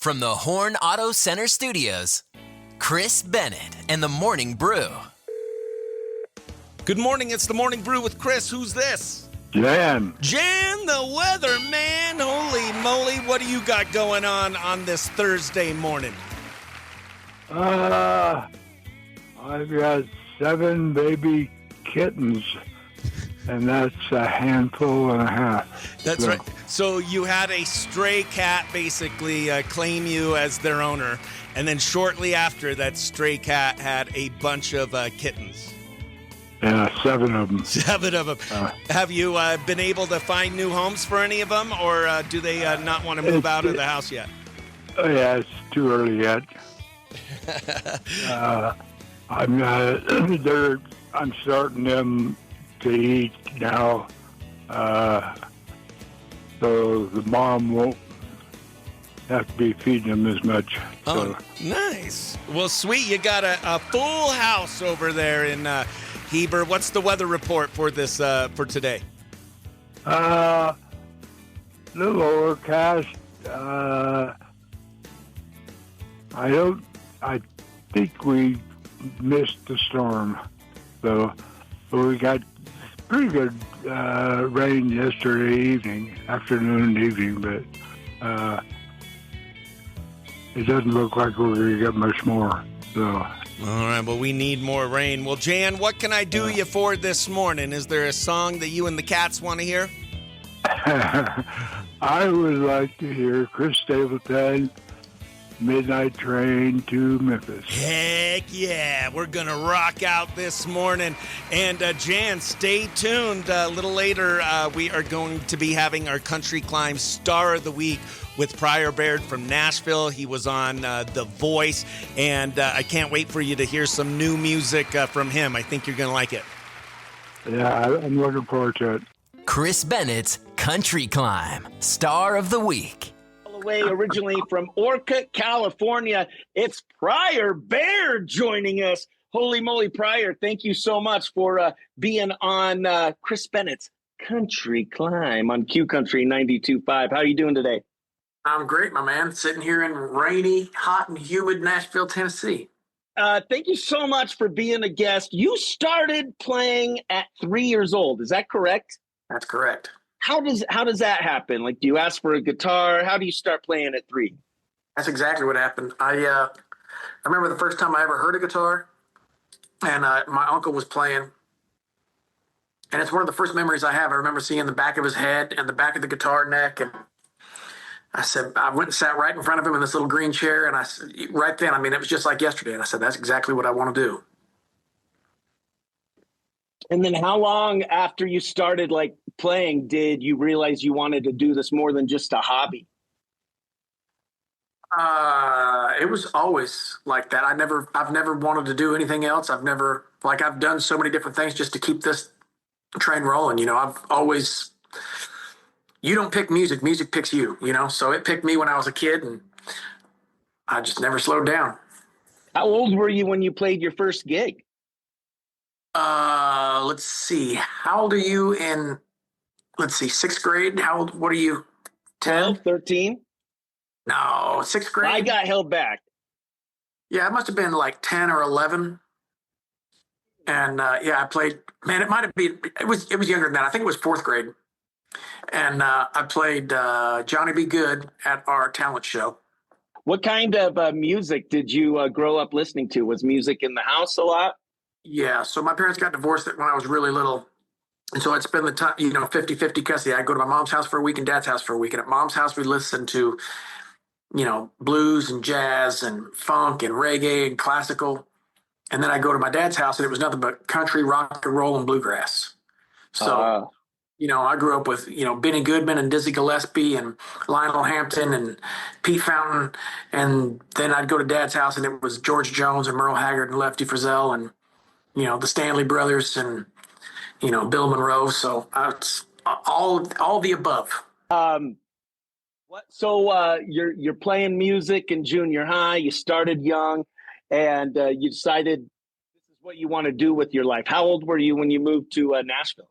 From the Horn Auto Center Studios, Chris Bennett and the Morning Brew. Good morning, it's the Morning Brew with Chris. Who's this? Jan. Jan, the weather man. Holy moly, what do you got going on this Thursday morning? I've got 7 baby kittens, and that's a handful and a half. That's right. So you had a stray cat basically claim you as their owner, and then shortly after, that stray cat had a bunch of kittens. Yeah, 7 of them. 7 of them. Have you been able to find new homes for any of them, or do they not want to move out of the house yet? Oh, yeah, it's too early yet. I'm starting them to eat now, so the mom won't have to be feeding them as much. Oh, nice. Well, sweet. You got a full house over there in Heber. What's the weather report for this for today? Little overcast. I think we missed the storm, so we got pretty good rain yesterday afternoon and evening, but it doesn't look like we're going to get much more. So. All right, well, we need more rain. Well, Jan, what can I do you for this morning? Is there a song that you and the cats want to hear? I would like to hear Chris Stapleton, Midnight Train to Memphis. Heck yeah, we're going to rock out this morning. And Jan, stay tuned. A little later, we are going to be having our Country Climb Star of the Week with Pryor Baird from Nashville. He was on The Voice, and I can't wait for you to hear some new music from him. I think you're going to like it. Yeah, I'm looking forward to it. Chris Bennett's Country Climb Star of the Week. Away originally from Orcutt, California, it's Pryor Baird joining us. Holy moly, Pryor, thank you so much for being on Chris Bennett's Country Climb on Q Country 92.5. How are you doing today? I'm great, my man. Sitting here in rainy, hot, and humid Nashville, Tennessee. Thank you so much for being a guest. You started playing at 3 years old. Is that correct? That's correct. How does that happen? Like, do you ask for a guitar? How do you start playing at 3? That's exactly what happened. I remember the first time I ever heard a guitar, and my uncle was playing. And it's one of the first memories I have. I remember seeing the back of his head and the back of the guitar neck, and I went and sat right in front of him in this little green chair, and right then, it was just like yesterday. And I said, that's exactly what I want to do. And then how long after you started playing did you realize you wanted to do this more than just a hobby? It was always like that. I've never wanted to do anything else. I've done so many different things just to keep this train rolling. You don't pick music picks you, so it picked me when I was a kid, and I just never slowed down. How old were you when you played your first gig? Let's see. How old are you in, 6th grade? What are you, 10? 12, 13? No, 6th grade? I got held back. Yeah, it must have been 10 or 11. And, I played, man, it was younger than that. I think it was 4th grade. And I played Johnny B. Good at our talent show. What kind of music did you grow up listening to? Was music in the house a lot? Yeah, so my parents got divorced when I was really little. And so I'd spend the time, 50-50 custody. I'd go to my mom's house for a week and dad's house for a week. And at mom's house, we'd listen to, blues and jazz and funk and reggae and classical. And then I'd go to my dad's house, and it was nothing but country, rock and roll, and bluegrass. So, I grew up with, Benny Goodman and Dizzy Gillespie and Lionel Hampton and Pete Fountain. And then I'd go to Dad's house, and it was George Jones and Merle Haggard and Lefty Frizzell and, the Stanley Brothers and, Bill Monroe. So it's all the above. So you're playing music in junior high. You started young, and you decided this is what you want to do with your life. How old were you when you moved to Nashville?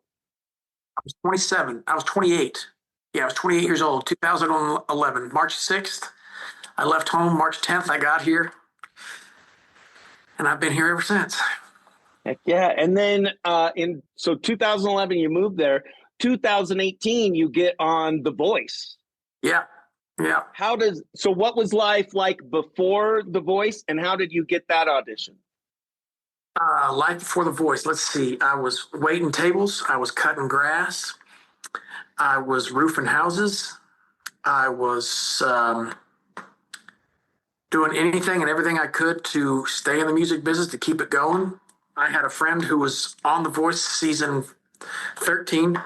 I was 27. I was 28. Yeah, I was 28 years old. 2011, March 6th. I left home March 10th. I got here, and I've been here ever since. Heck yeah. And then so 2011 you moved there. 2018 you get on The Voice. Yeah. Yeah. So what was life like before The Voice, and how did you get that audition? Life before The Voice. Let's see. I was waiting tables. I was cutting grass. I was roofing houses. I was doing anything and everything I could to stay in the music business, to keep it going. I had a friend who was on The Voice season 13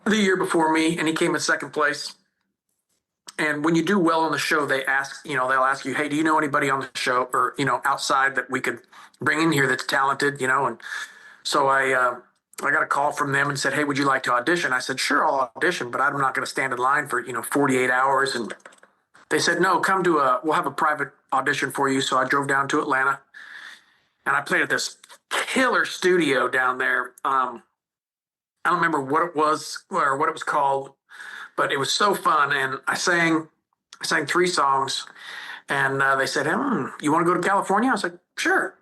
the year before me, and he came in second place. And when you do well on the show, they'll ask you, hey, do you know anybody on the show or, outside that we could bring in here that's talented, And so I got a call from them and said, hey, would you like to audition? I said, sure, I'll audition, but I'm not going to stand in line for, 48 hours. And they said, no, we'll have a private audition for you. So I drove down to Atlanta, and I played at this killer studio down there. I don't remember what it was or what it was called, but it was so fun. And I sang 3 songs, and they said, you want to go to California? I was like, sure.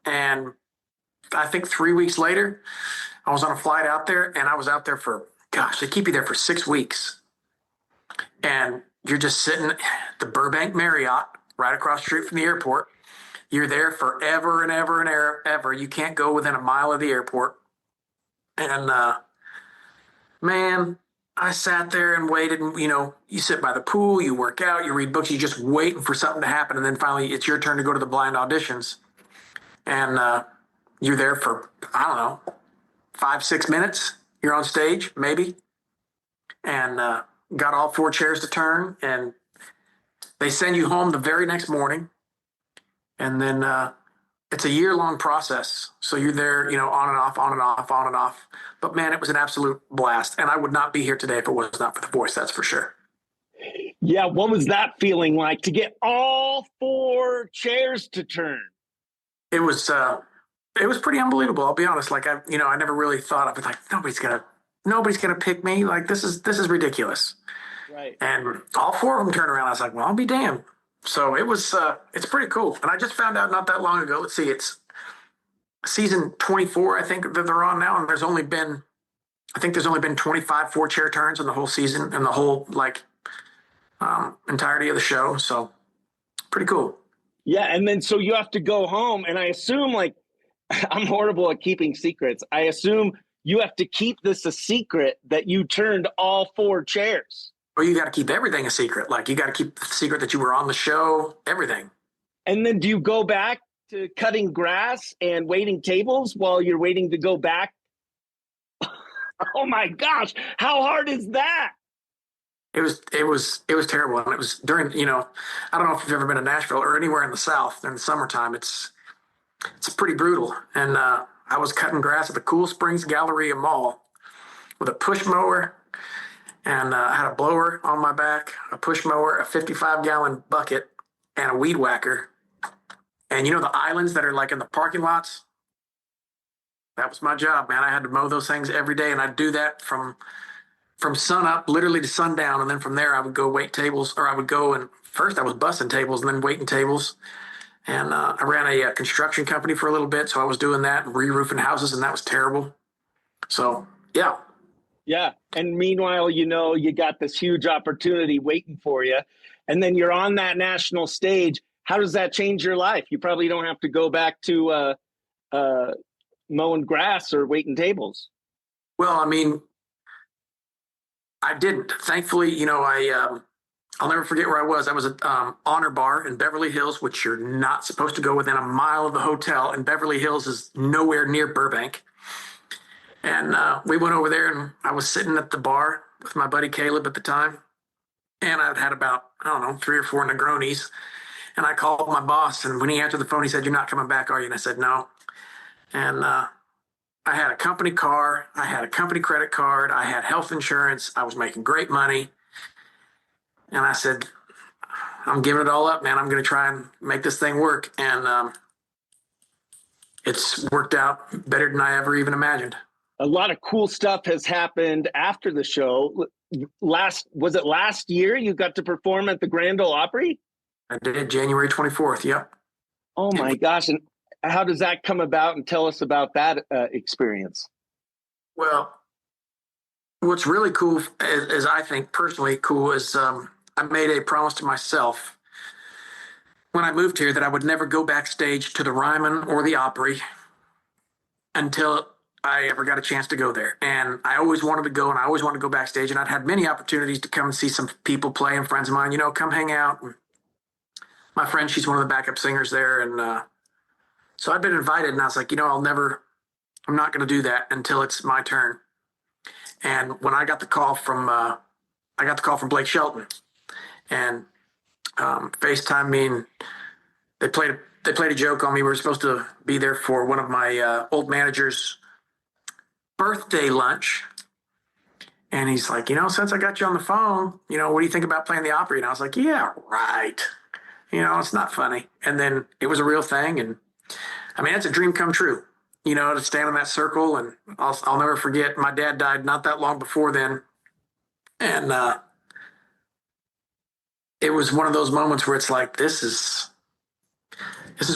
And I think 3 weeks later, I was on a flight out there, and I was out there they keep you there for 6 weeks. And you're just sitting at the Burbank Marriott right across the street from the airport. You're there forever and ever and ever. You can't go within a mile of the airport. And, man, I sat there and waited, and, you sit by the pool, you work out, you read books, you just waiting for something to happen. And then finally it's your turn to go to the blind auditions. And you're there for, I don't know, 5-6 minutes. You're on stage, maybe. And got all 4 chairs to turn. And they send you home the very next morning. And then it's a year-long process. So you're there, on and off, on and off, on and off. But, man, it was an absolute blast. And I would not be here today if it was not for The Voice, that's for sure. Yeah, what was that feeling like to get all 4 chairs to turn? It was pretty unbelievable. I'll be honest. Like I never really thought of it. Like nobody's gonna pick me. Like this is ridiculous. Right. And all 4 of them turned around. I was like, well, I'll be damned. So it was. It's pretty cool. And I just found out not that long ago. Let's see, it's season 24, I think, that they're on now, and there's only been 25 4-chair turns in the whole season and the whole entirety of the show. So pretty cool. Yeah, and then so you have to go home, and I assume I'm horrible at keeping secrets. I assume you have to keep this a secret that you turned all 4 chairs. Well, you got to keep everything a secret. Like you got to keep the secret that you were on the show, everything. And then do you go back to cutting grass and waiting tables while you're waiting to go back? Oh my gosh, how hard is that? It was terrible. And it was during, I don't know if you've ever been to Nashville or anywhere in the South in the summertime. It's pretty brutal. And I was cutting grass at the Cool Springs Galleria Mall with a push mower, and I had a blower on my back, a push mower, a 55-gallon bucket, and a weed whacker. And the islands that are like in the parking lots? That was my job, man. I had to mow those things every day, and I'd do that from sun up literally to sundown. And then from there I would go wait tables, or I would go, and first I was bussing tables and then waiting tables. And I ran a construction company for a little bit. So I was doing that and re-roofing houses, and that was terrible. So, yeah. Yeah. And meanwhile, you got this huge opportunity waiting for you. And then you're on that national stage. How does that change your life? You probably don't have to go back to mowing grass or waiting tables. Well, I mean, I didn't. Thankfully, I'll never forget where I was. I was at Honor Bar in Beverly Hills, which you're not supposed to go within a mile of the hotel. And Beverly Hills is nowhere near Burbank. And we went over there, and I was sitting at the bar with my buddy Caleb at the time. And I'd had about, 3 or 4 Negronis. And I called my boss, and when he answered the phone, he said, "You're not coming back, are you?" And I said, "No." And I had a company car. I had a company credit card. I had health insurance. I was making great money. And I said, I'm giving it all up, man. I'm going to try and make this thing work. And it's worked out better than I ever even imagined. A lot of cool stuff has happened after the show. Was it last year you got to perform at the Grand Ole Opry? I did January 24th. Yep. Oh my gosh. And how does that come about? And tell us about that experience. Well, what's really cool is I think personally cool is I made a promise to myself when I moved here that I would never go backstage to the Ryman or the Opry until I ever got a chance to go there. And I always wanted to go, and I always wanted to go backstage. And I'd had many opportunities to come and see some people play, and friends of mine, come hang out. And my friend, she's one of the backup singers there. And so I'd been invited, and I was like, I'm not going to do that until it's my turn. And when I got the call from Blake Shelton, and FaceTime me, and they played a joke on me. We were supposed to be there for one of my old manager's birthday lunch. And he's like, since I got you on the phone, what do you think about playing the Opry? And I was like, yeah, right. It's not funny. And then it was a real thing. And I mean, it's a dream come true, to stand in that circle. And I'll never forget, my dad died not that long before then. And it was one of those moments where it's like, this is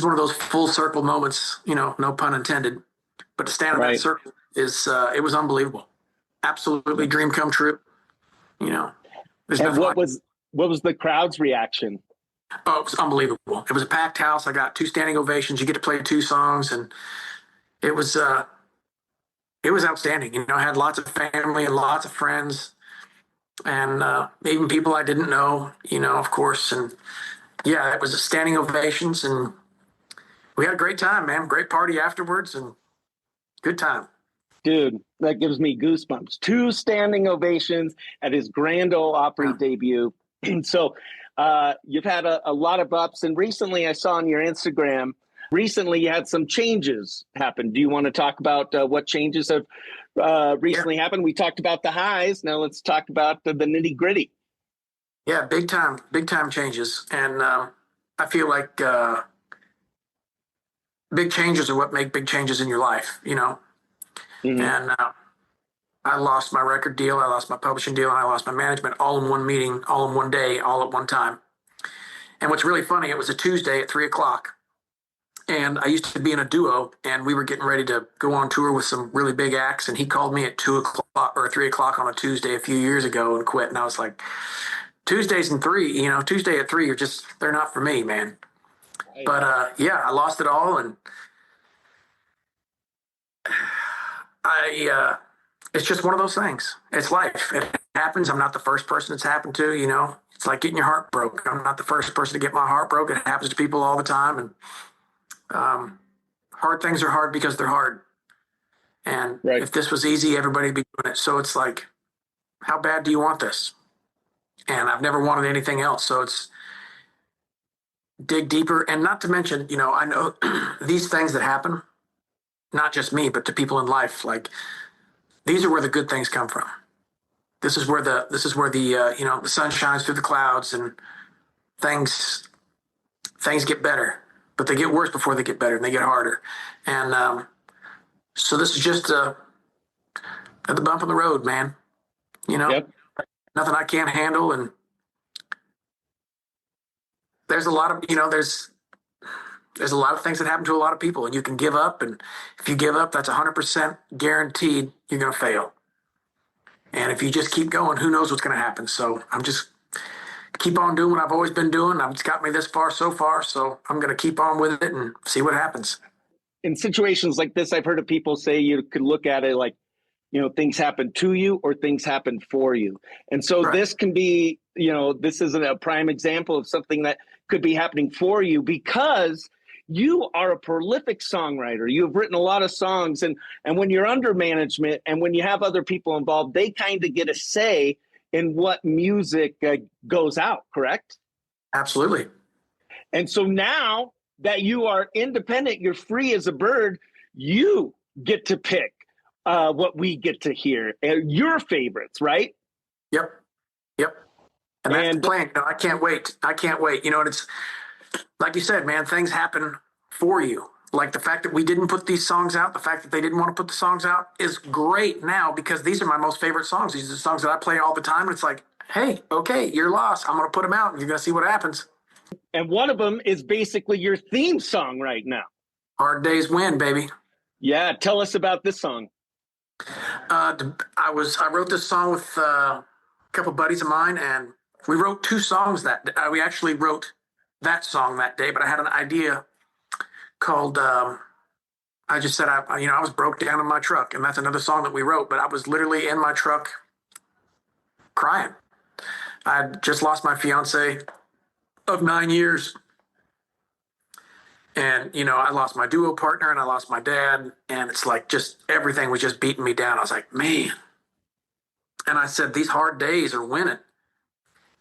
one of those full circle moments, no pun intended, but to stand in that circle it was unbelievable. Absolutely dream come true. And what was the crowd's reaction? Oh, it was unbelievable. It was a packed house. I got 2 standing ovations. You get to play 2 songs, and it was outstanding. I had lots of family and lots of friends, and even people I didn't know, of course. And yeah, it was a standing ovations, and we had a great time, man. Great party afterwards, and good time. Dude, that gives me goosebumps. 2 standing ovations at his Grand Ole Opry debut. So you've had a lot of ups. And recently I saw on your Instagram, you had some changes happen. Do you want to talk about what changes have recently happened? We talked about the highs. Now let's talk about the nitty gritty. Yeah, big time changes. And I feel like big changes are what make big changes in your life, Mm-hmm. And I lost my record deal, I lost my publishing deal, and I lost my management all in one meeting, all in one day, all at one time. And what's really funny, it was a Tuesday at 3:00. And I used to be in a duo, and we were getting ready to go on tour with some really big acts. And he called me at 2:00 or 3:00 on a Tuesday a few years ago and quit. And I was like, Tuesdays and 3, Tuesday at 3 they're not for me, man. But I lost it all. And it's just one of those things. It's life. It happens. I'm not the first person it's happened to, It's like getting your heart broke. I'm not the first person to get my heart broke. It happens to people all the time. And hard things are hard because they're hard. And if this was easy, everybody'd be doing it. So it's like, how bad do you want this? And I've never wanted anything else. So it's dig deeper. And not to mention, I know these things that happen, not just me, but to people in life, like these are where the good things come from. This is where the the sun shines through the clouds, and things get better, but they get worse before they get better, and they get harder. And so this is just the bump in the road, man. Nothing I can't handle. And there's a lot of there's a lot of things that happen to a lot of people, and you can give up. And if you give up, that's 100% guaranteed you're going to fail. And if you just keep going, who knows what's going to happen? So I'm just keep on doing what I've always been doing. It's got me this far so far. So I'm going to keep on with it and see what happens. In situations like this, I've heard of people say you could look at it like, things happen to you or things happen for you. And so this can be, this is a prime example of something that could be happening for you, because you are a prolific songwriter. You've written a lot of songs, and when you're under management and when you have other people involved, they kind of get a say in what music goes out, correct? Absolutely. And so now that you are independent, you're free as a bird, you get to pick what we get to hear, your favorites, right? Yep. And that's the plan. I can't wait. And it's like you said, man, things happen for you. Like the fact that we didn't put these songs out, the fact that they didn't want to put the songs out is great now, because these are my most favorite songs. These are the songs that I play all the time. And it's like, hey, okay, you're lost. I'm going to put them out and you're going to see what happens. And one of them is basically your theme song right now. Hard days win, baby. Yeah, tell us about this song. I wrote this song with a couple buddies of mine, and we wrote two songs we actually wrote that song that day, but I had an idea called I just said I was broke down in my truck, and that's another song that we wrote, but I was literally in my truck crying. I had just lost my fiance of 9 years. And, I lost my duo partner and I lost my dad. And it's like just everything was just beating me down. I was like, man. And I said, these hard days are winning.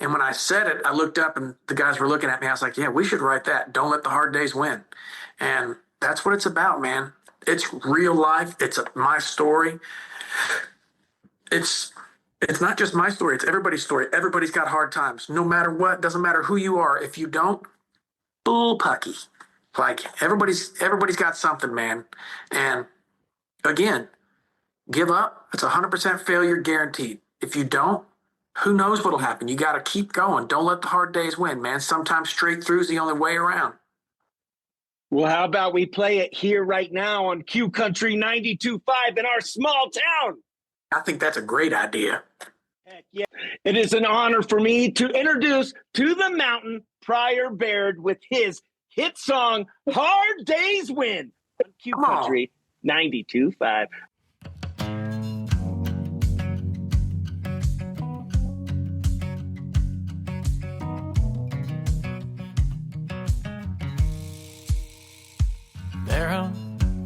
And when I said it, I looked up and the guys were looking at me. I was like, yeah, we should write that. Don't let the hard days win. And that's what it's about, man. It's real life. It's my story. It's not just my story. It's everybody's story. Everybody's got hard times. No matter what, doesn't matter who you are. If you don't, bull pucky. Like everybody's got something, man. And again, give up. It's 100% failure guaranteed. If you don't, who knows what'll happen? You got to keep going. Don't let the hard days win, man. Sometimes straight through is the only way around. Well, how about we play it here right now on Q Country 92.5 in our small town? I think that's a great idea. Heck yeah. It is an honor for me to introduce to the mountain Pryor Baird with his hit song, Hard Days Win, on Q Country 92.5. There a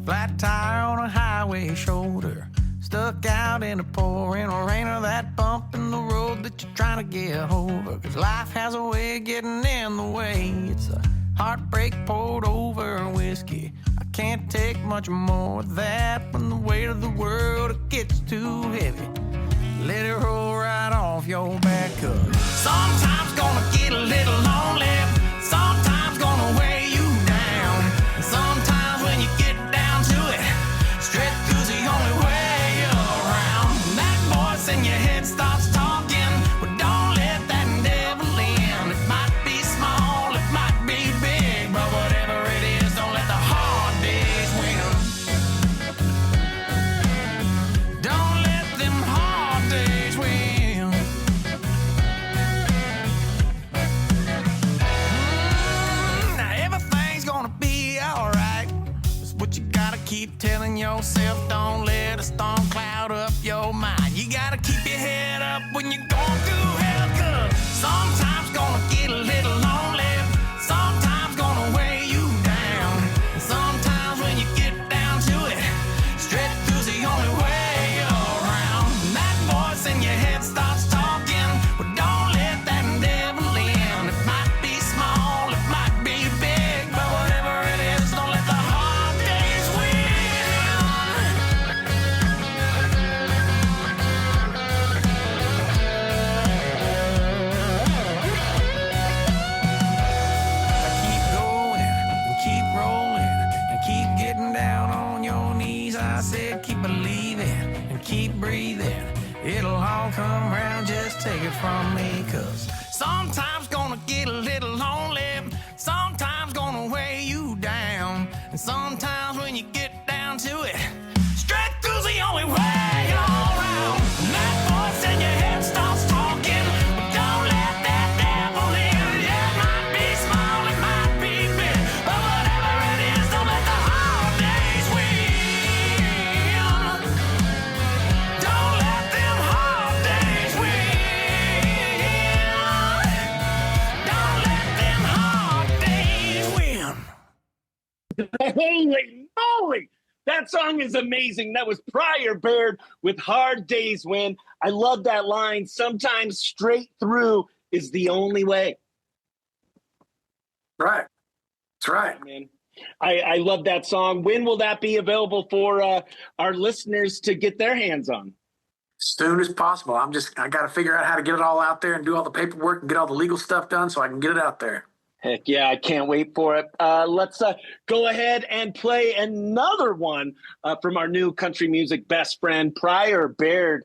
flat tire on a highway shoulder, stuck out in the pouring rain, or that bump in the road that you're trying to get over. 'Cause life has a way of getting in the way. It's a heartbreak poured over whiskey. I can't take much more of that. When the weight of the world it gets too heavy, let it roll right off your back. 'Cause sometimes gonna get a little lonely, sometimes gonna weigh you down, and sometimes when you get down to it, straight through's the only way around. That voice in your head starts talking, but don't let that devil in. It might be small, it might be big, but whatever it is, don't let the hard days win. Don't let them hard days win. Now everything's gonna be alright. That's what you gotta keep telling yourself. Don't let a storm cloud up your mind. You gotta keep your head up when you're going through hell. 'Cause sometimes gonna get a little lonely, sometimes gonna weigh you down, and sometimes when you get down to it, straight through's the only way around. And that voice in your head starts talking, but don't let that devil in. It might be small, it might be big, but whatever it is, don't let the hard days win. Keep going and keep rolling and keep getting down on your knees. I said keep believing and keep breathing. It'll all come round, just take it from me. 'Cause sometimes gonna get a little lonely, sometimes gonna weigh you down, and sometimes when you get down to it, straight through's the only way around. And that voice in your head starts talking, but don't let that devil in. Yeah, it might be small, it might be big, but whatever it is, don't let the hard days win. Don't let them hard days win. Don't let them hard days win. Holy moly! That song is amazing. That was Pryor Baird with Hard Days Win. I love that line. Sometimes straight through is the only way. Right. That's right. Man, I love that song. When will that be available for our listeners to get their hands on? As soon as possible. I got to figure out how to get it all out there and do all the paperwork and get all the legal stuff done so I can get it out there. Heck yeah, I can't wait for it. Let's go ahead and play another one from our new country music best friend, Pryor Baird.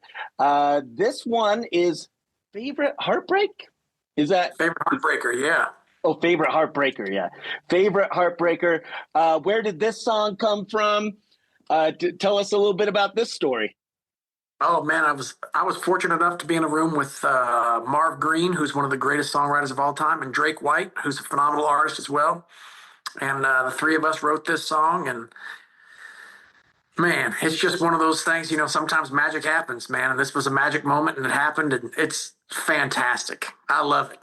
This one is Favorite Heartbreak? Is that Favorite Heartbreaker, yeah. Oh, favorite heartbreaker. Yeah. Favorite heartbreaker. Where did this song come from? Tell us a little bit about this story. Oh man, I was fortunate enough to be in a room with Marv Green, who's one of the greatest songwriters of all time, and Drake White, who's a phenomenal artist as well. And the three of us wrote this song, and man, it's just one of those things. You know, sometimes magic happens, man. And this was a magic moment, and it happened, and it's fantastic. I love it.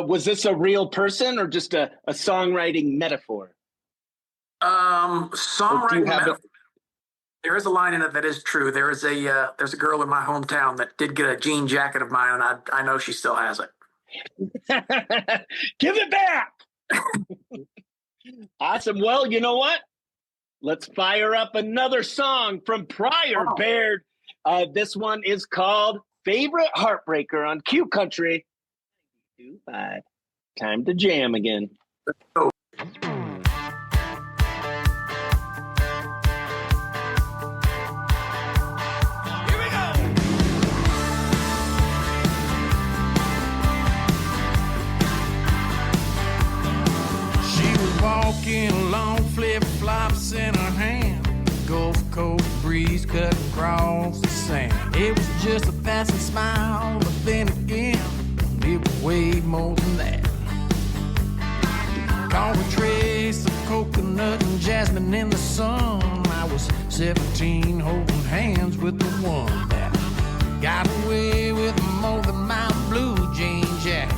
Was this a real person or just a songwriting metaphor? Songwriting metaphor. There is a line in it that is true. There's a girl in my hometown that did get a jean jacket of mine, and I know she still has it. Give it back. Awesome. Well, you know what? Let's fire up another song from Pryor Baird. This one is called Favorite Heartbreaker on Q Country. 2-5. Time to jam again. Oh. Walking along, flip-flops in her hand. Gulf Coast breeze cut across the sand. It was just a passing smile, but then again, it was way more than that. Caught a trace of coconut and jasmine in the sun. I was 17, holding hands with the one that got away with more than my blue jean jacket.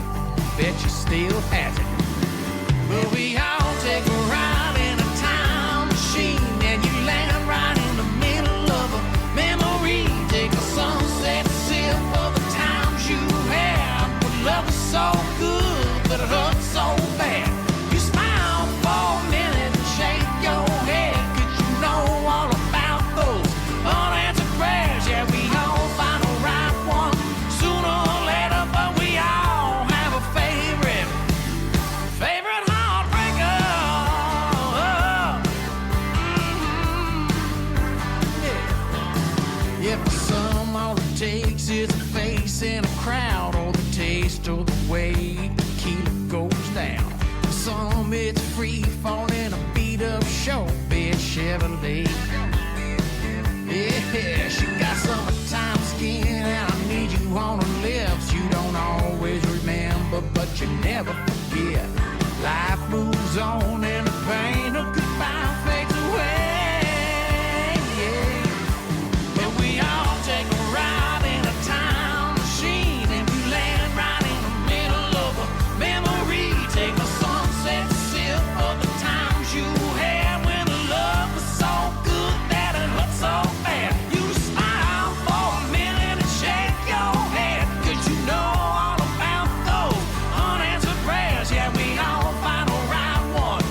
Bet you still has it. But we all take a ride in a time machine, and you land right in the middle of a memory. Take a sunset sip of the times you had. But love is so good, but it hurts so bad. You smile for a minute and shake your head, 'cause you know all about those unanswered prayers. Yeah, we all find the right one sooner or later, but we all have a favorite heartbreaker. Yeah. If some all it takes is a face in a crowd, or the taste or the way tequila goes down. Some it's free falling, a beat up show, bitch Chevrolet. Yeah, she got summertime skin, and I need you on her lips. You don't always remember, but you never forget. Life moves on and the pain of goodbye fades away. Yeah. But we all take a ride in a time machine, and we land right in the middle of a memory. Take a sunset sip of the times you had when the love was so good that it hurt so bad. You smile for a minute and shake your head, 'cause you know all about those unanswered prayers. Yeah, we all find a right one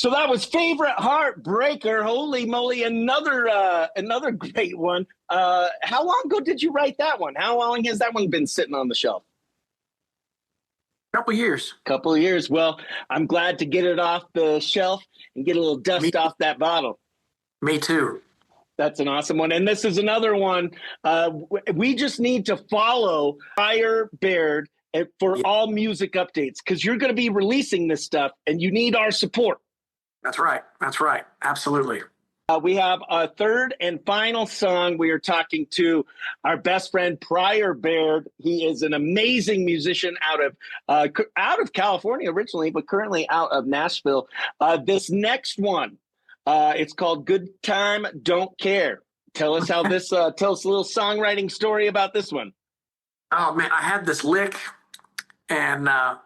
So that was Favorite Heartbreaker. Holy moly, another great one. How long ago did you write that one? How long has that one been sitting on the shelf? Couple years. Couple of years. Well, I'm glad to get it off the shelf and get a little dust off that bottle. Me too. That's an awesome one. And this is another one. We just need to follow Pryor Baird for all music updates, because you're going to be releasing this stuff and you need our support. That's right. That's right. Absolutely. We have a third and final song. We are talking to our best friend, Pryor Baird. He is an amazing musician out of California originally, but currently out of Nashville. This next one, it's called Good Time, Don't Care. Tell us how this, tell us a little songwriting story about this one. Oh, man, I had this lick, and I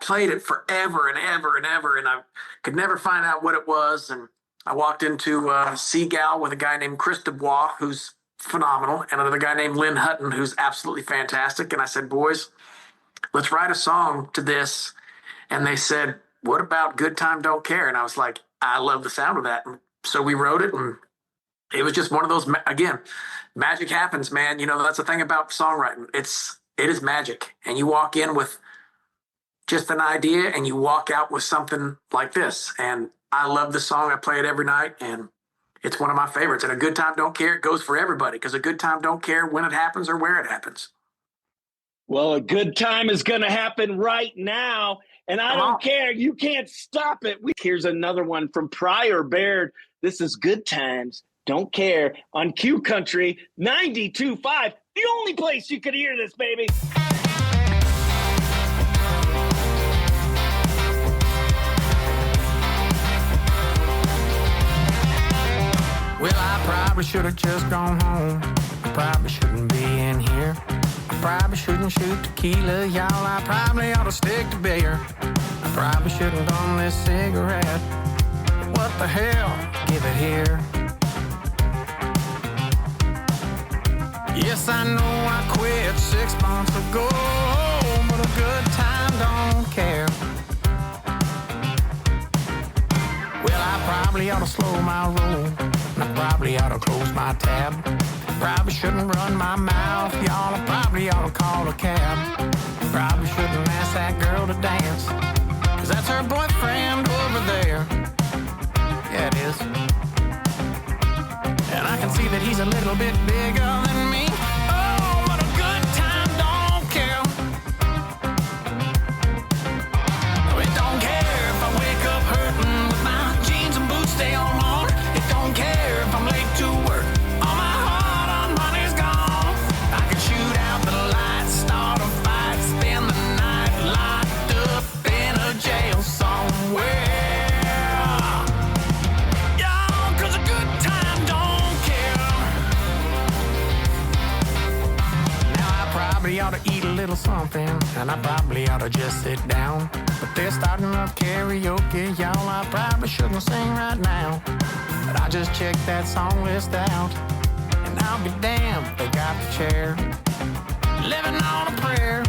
played it forever and ever and ever, and I could never find out what it was. And I walked into Seagal with a guy named Chris Dubois, who's phenomenal, and another guy named Lynn Hutton, who's absolutely fantastic. And I said, boys, let's write a song to this. And they said, what about Good Time, Don't Care? And I was like, I love the sound of that. And so we wrote it, and it was just one of those, again, magic happens, man. You know, that's the thing about songwriting. It is magic. And you walk in with just an idea and you walk out with something like this. And I love the song. I play it every night, and it's one of my favorites. And A Good Time, Don't Care, it goes for everybody, because a good time don't care when it happens or where it happens. Well, a good time is going to happen right now, and I don't care. You can't stop it. Here's another one from Pryor Baird. This is Good Times, Don't Care on Q Country 92.5, the only place you could hear this, baby. Well, I probably should have just gone home. I probably shouldn't be in here. I probably shouldn't shoot tequila, y'all. I probably ought to stick to beer. I probably shouldn't done this cigarette. What the hell? Give it here. Yes, I know I quit 6 months ago, but a good time don't care. Well, I probably ought to slow my roll. I probably ought to close my tab. Probably shouldn't run my mouth, y'all. I probably ought to call a cab. Probably shouldn't ask that girl to dance, 'cause that's her boyfriend over there. Yeah, it is. And I can see that he's a little bit bigger than me. Oh, but a good time don't care. No, it don't care if I wake up hurting with my jeans and boots stay on long. It don't care if I'm late to work. All my hard-earned money's gone. I can shoot out the lights, start a fight, spend the night locked up in a jail somewhere. Yeah, 'cause a good time don't care. Now I probably ought to eat a little something, and I probably ought to just sit down. But they're starting up karaoke, y'all. I probably shouldn't sing right now. But I just checked that song list out, and I'll be damned if they got the chair. Living on a prayer,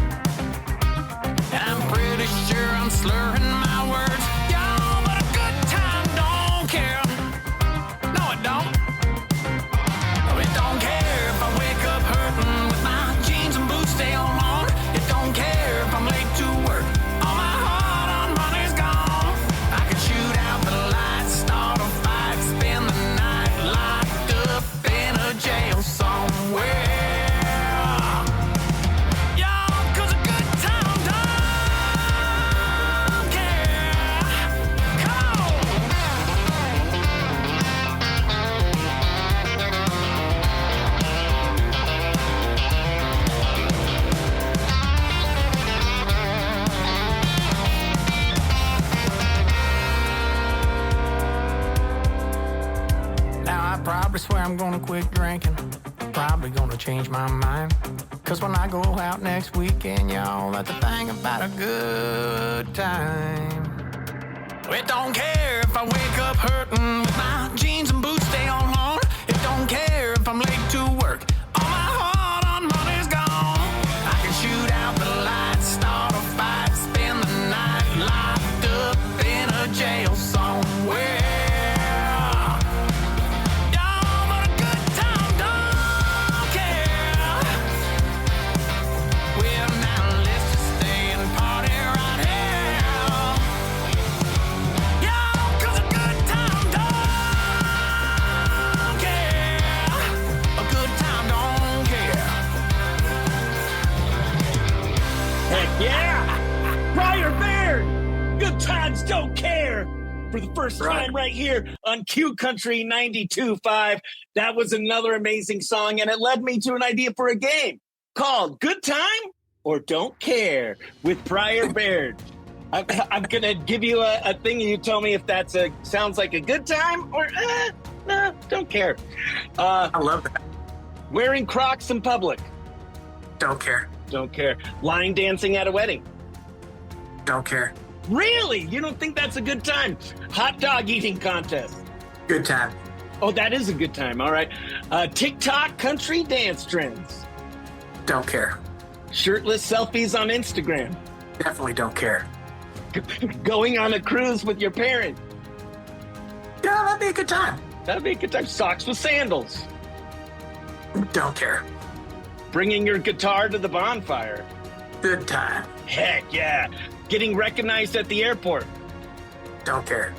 and I'm pretty sure I'm slurring my words. Y'all, but a good time don't care. No, it don't. No, it don't care if I wake up hurting with my jeans and boots stay on long. It don't care if I'm late to work. All my hard-earned money's gone. I can shoot out the lights, start a fight, spend the night locked up in a jail somewhere. Y'all, 'cause a good time don't care. Come on. Now I probably swear I'm gonna quit drinking. Probably gonna change my mind. 'Cause when I go out next weekend, y'all, that's the thing about a good time. It don't care if I wake up hurting with my jeans and boots stay on long. It don't care if I'm late to work. All my hard-earned money's gone. I can shoot out the lights, start a fight, spend the night locked up in a jail somewhere. for the first Right. time right here on Q Country 92.5. That was another amazing song, and it led me to an idea for a game called Good Time or Don't Care with Pryor Baird. I'm going to give you a thing, and you tell me if that sounds like a good time or no, don't care. I love that. Wearing Crocs in public. Don't care. Don't care. Line dancing at a wedding. Don't care. Really? You don't think that's a good time? Hot dog eating contest. Good time. Oh, that is a good time. All right. TikTok country dance trends. Don't care. Shirtless selfies on Instagram. Definitely don't care. Going on a cruise with your parents. Yeah, that'd be a good time. That'd be a good time. Socks with sandals. Don't care. Bringing your guitar to the bonfire. Good time. Heck yeah. Getting recognized at the airport. Don't care.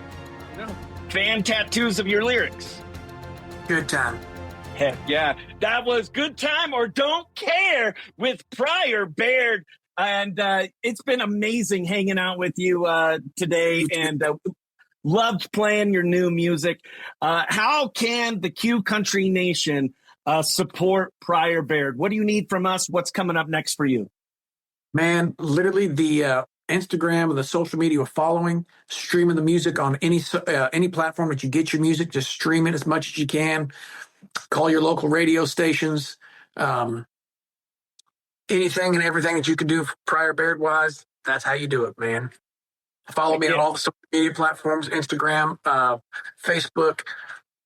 Fan tattoos of your lyrics. Good time. Heck yeah. That was Good Time or Don't Care with Pryor Baird. And it's been amazing hanging out with you today, and loved playing your new music. How can the Q Country Nation support Pryor Baird? What do you need from us? What's coming up next for you? Man, literally the Instagram and the social media following, streaming the music on any platform that you get your music. Just stream it as much as you can. Call your local radio stations. Anything and everything that you can do for Pryor Baird wise, that's how you do it, man. Follow me on all the social media platforms, Instagram, Facebook,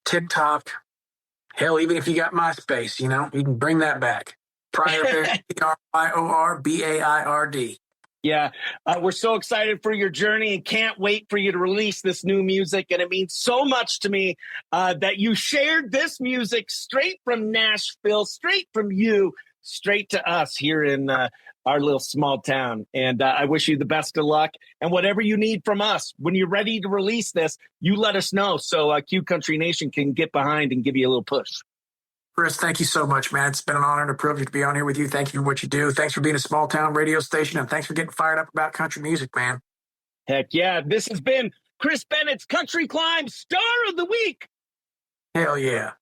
TikTok. Hell, even if you got MySpace, you can bring that back. Pryor Baird, PRYORBAIRD. Yeah, we're so excited for your journey and can't wait for you to release this new music. And it means so much to me that you shared this music straight from Nashville, straight from you, straight to us here in our little small town. And I wish you the best of luck. And whatever you need from us, when you're ready to release this, you let us know so Q Country Nation can get behind and give you a little push. Chris, thank you so much, man. It's been an honor and a privilege to be on here with you. Thank you for what you do. Thanks for being a small town radio station, and thanks for getting fired up about country music, man. Heck yeah. This has been Chris Bennett's Country Climb Star of the Week. Hell yeah.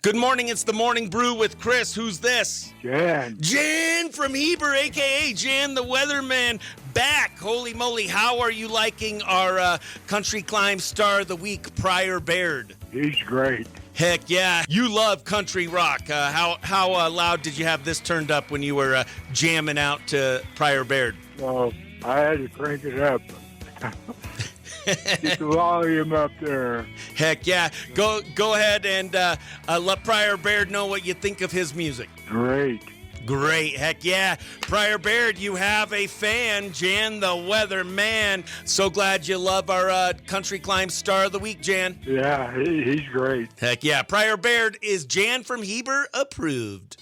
Good morning. It's the Morning Brew with Chris. Who's this? Jan. Jan from Heber, a.k.a. Jan the Weatherman, back. Holy moly, how are you liking our Country Climb Star of the Week, Pryor Baird? He's great. Heck yeah. You love country rock. How loud did you have this turned up when you were jamming out to Pryor Baird? Well, I had to crank it up. Get the volume up there. Heck yeah. Go ahead and let Pryor Baird know what you think of his music. Great. Great. Heck yeah. Pryor Baird, you have a fan, Jan the Weatherman. So glad you love our Country Climb Star of the Week, Jan. Yeah, he's great. Heck yeah. Pryor Baird is Jan from Heber approved.